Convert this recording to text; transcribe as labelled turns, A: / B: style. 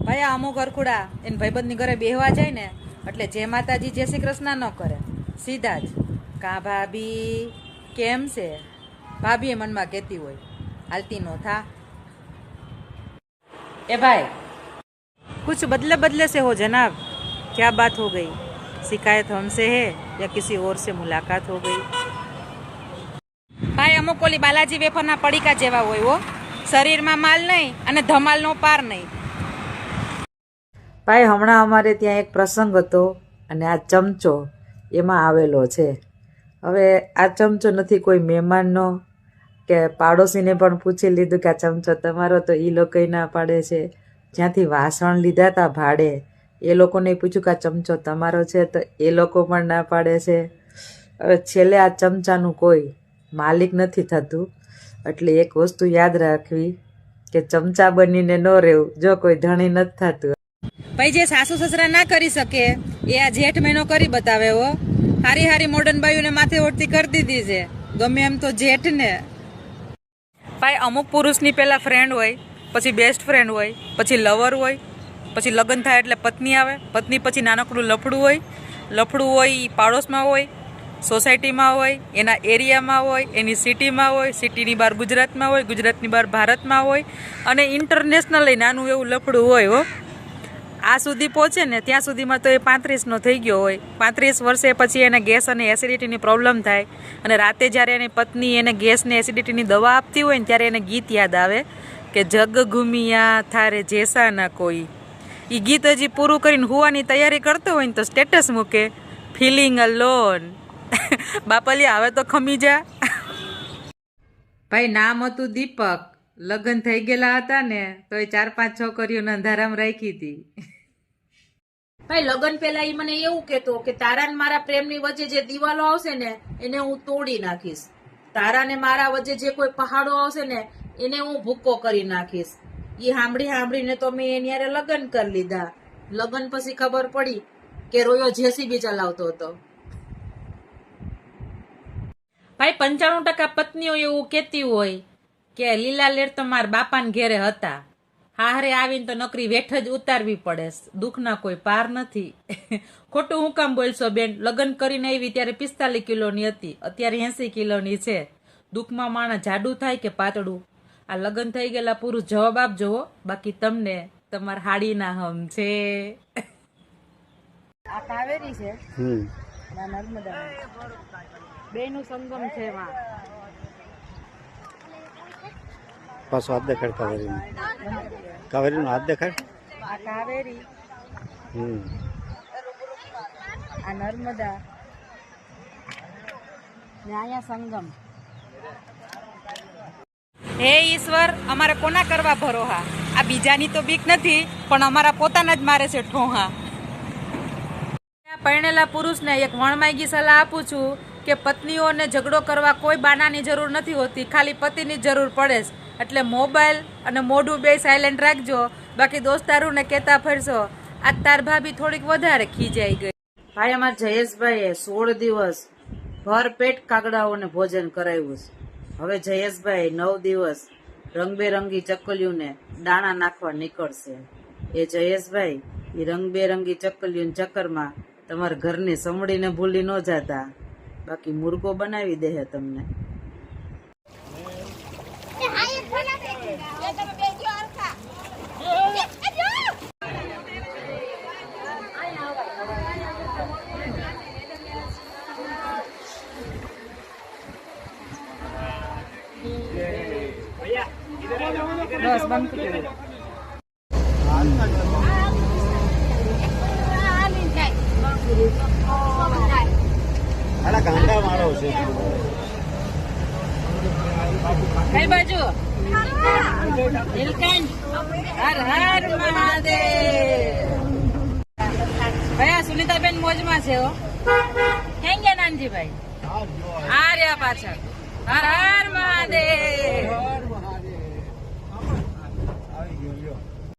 A: ભાઈ આ અમુક અરખુડા એને ભાઈબંધની ઘરે બેહવા જાય ને એટલે જય માતાજી જય શ્રી કૃષ્ણ ન કરે, સીધા જ કા ભાભી કેમ છે, ભાભી એ મનમાં કહેતી હોય હાલતી નો થા। ए भाई कुछ बदले बदले से हो जनाब, क्या बात हो गई, शिकायत हमसे है या किसी और से मुलाकात हो गई। भाई अमुक ओली बालाजी वेफરના પડીકા જેવા હોય હો, શરીરમાં માલ નહીં અને ધમાલનો પાર નહીં। ભાઈ હમણાં અમારે ત્યાં એક પ્રસંગ હતો અને આ ચમચો એમાં આવેલો છે। હવે આ ચમચો નથી કોઈ મહેમાનનો કે પાડોશીને પણ પૂછી લીધું કે આ ચમચો તમારો, તો એ લોકો ના પાડે છે। જ્યાંથી વાસણ લીધા હતા ભાડે એ લોકોને પૂછ્યું કે આ ચમચો તમારો છે, તો એ લોકો પણ ના પાડે છે। હવે છેલ્લે આ ચમચાનું કોઈ માલિક નથી થતું, એટલે એક વસ્તુ યાદ રાખવી કે ચમચા બનીને ન રહેવું જો કોઈ ધણી નથી થતું। ભાઈ જે સાસુ સસરા ના કરી શકે એ આ જેઠ મહિનો કરી બતાવે હો। હારી હારી મોડર્ન બાયુને માથે ઓળતી કરી દીધી છે, ગમે એમ તો જેઠ ને। ભાઈ અમુક પુરુષની પહેલા ફ્રેન્ડ હોય, પછી બેસ્ટ ફ્રેન્ડ હોય, પછી લવર હોય, પછી લગ્ન થાય એટલે પત્ની આવે, પત્ની પછી નાનકડું લફડું હોય એ પાડોશમાં હોય, સોસાયટીમાં હોય, એના એરિયામાં હોય, એની સિટીમાં હોય, સિટીની બહાર ગુજરાતમાં હોય, ગુજરાતની બહાર ભારતમાં હોય, અને ઇન્ટરનેશનલ નાનું એવું લફડું હોય હો। આ સુધી પહોંચે ને ત્યાં સુધીમાં તો એ 35નો થઈ ગયો હોય। 35 વર્ષે પછી એને ગેસ અને એસિડિટીની પ્રોબ્લેમ થાય, અને રાતે જ્યારે એની પત્ની એને ગેસ ને એસિડિટીની દવા આપતી હોય ને ત્યારે એને ગીત યાદ આવે કે જગ ઘુમિયા થારે જેસા ના કોઈ। એ ગીત હજી પૂરું કરીને હુવાની તૈયારી કરતો હોય ને તો સ્ટેટસ મૂકે ફિલિંગ અલોન। બાપલિયા હવે તો ખમી જા। ભાઈ નામ હતું દીપક, લગ્ન થઈ ગયેલા હતા ને તો એ 4-5 છોકરીઓને અંધારામાં રાખી હતી। ભાઈ લગ્ન પહેલા એ મને એવું કહેતો કે તારા ને મારા પ્રેમની વચ્ચે જે દિવાલો આવશે ને એને હું તોડી નાખીશ, તારા ને મારા વચ્ચે જે કોઈ પહાડો આવશે ને એને હું ભૂક્કો કરી નાખીશ। એ સાંભળીને તો મેં એની હારે લગ્ન કરી લીધા। લગ્ન પછી ખબર પડી કે રોયો જેસીબી ચલાવતો હતો। ભાઈ 95% પત્નીઓ એવું કહેતી હોય કે લીલા લેર તો મારા બાપાને ઘેરે હતા, હારે આવીને તો નકરી વેઠ જ ઉતારવી પડે, દુઃખના કોઈ પાર નથી। ખોટું હું કામ બોલશો બેન, લગ્ન કરીને આવી ત્યારે 45 કિલોની હતી, અત્યારે 80 કિલોની છે। દુઃખમાં માણસ જાડું થાય કે પાતળું, આ લગ્ન થઈ ગયેલા પુરુષ જવાબ આપજો, બાકી તમને તમારા હાડીના હમ છે। આ કાવેરી છે ના નર્મદા, બેનું સંગમ છે એમાં।
B: પાછો હાથ દેખાડ કાવેરી નો હાથ દેખાડ।
A: આ કાવેરી આ નર્મદા ને અહીંયા સંગમ। હે ઈશ્વર, અમારે કોના કરવા ભરોહા, આ બીજાની તો બીક નથી પણ અમારા પોતાના જ મારે છે ઠોહા। પરણેલા પુરુષને એક વણમાયગી સલાહ આપું છું કે પત્નીઓને ઝઘડો કરવા કોઈ બાનાની જરૂર નથી હોતી, ખાલી પતિની જરૂર પડે છે। એટલે મોબાઈલ અને મોઢું બે સાયલેન્ટ રાખજો, બાકી દોસ્તારોને કહેતા ફરશો આ તાર ભાભી થોડીક વધારે ખીજાઈ ગઈ। ભાઈ અમારા જયેશભાઈએ 16 દિવસ ભર પેટ કાગડાઓને ભોજન કરાવ્યું છે। હવે જયેશભાઈ 9 દિવસ રંગબેરંગી ચકલીઓને દાણા નાખવા નીકળશે। એ જયેશભાઈ એ રંગબેરંગી ચકલીઓના ચક્કરમાં તમારા ઘરની સમડીને ભૂલી ન જતા, બાકી મુર્ગો બનાવી દે તમને। બસ બંધ કરી
B: ગાંડા મારો છે
A: કઈ બાજુ નીલકંઠ હર હર મહાદેવ। ભયા સુનિતાબેન મોજમાં છે હો, ક્યાં ગયા નાનજીભાઈ? આ રહ્યા પાછળ, હર હર મહાદેવ।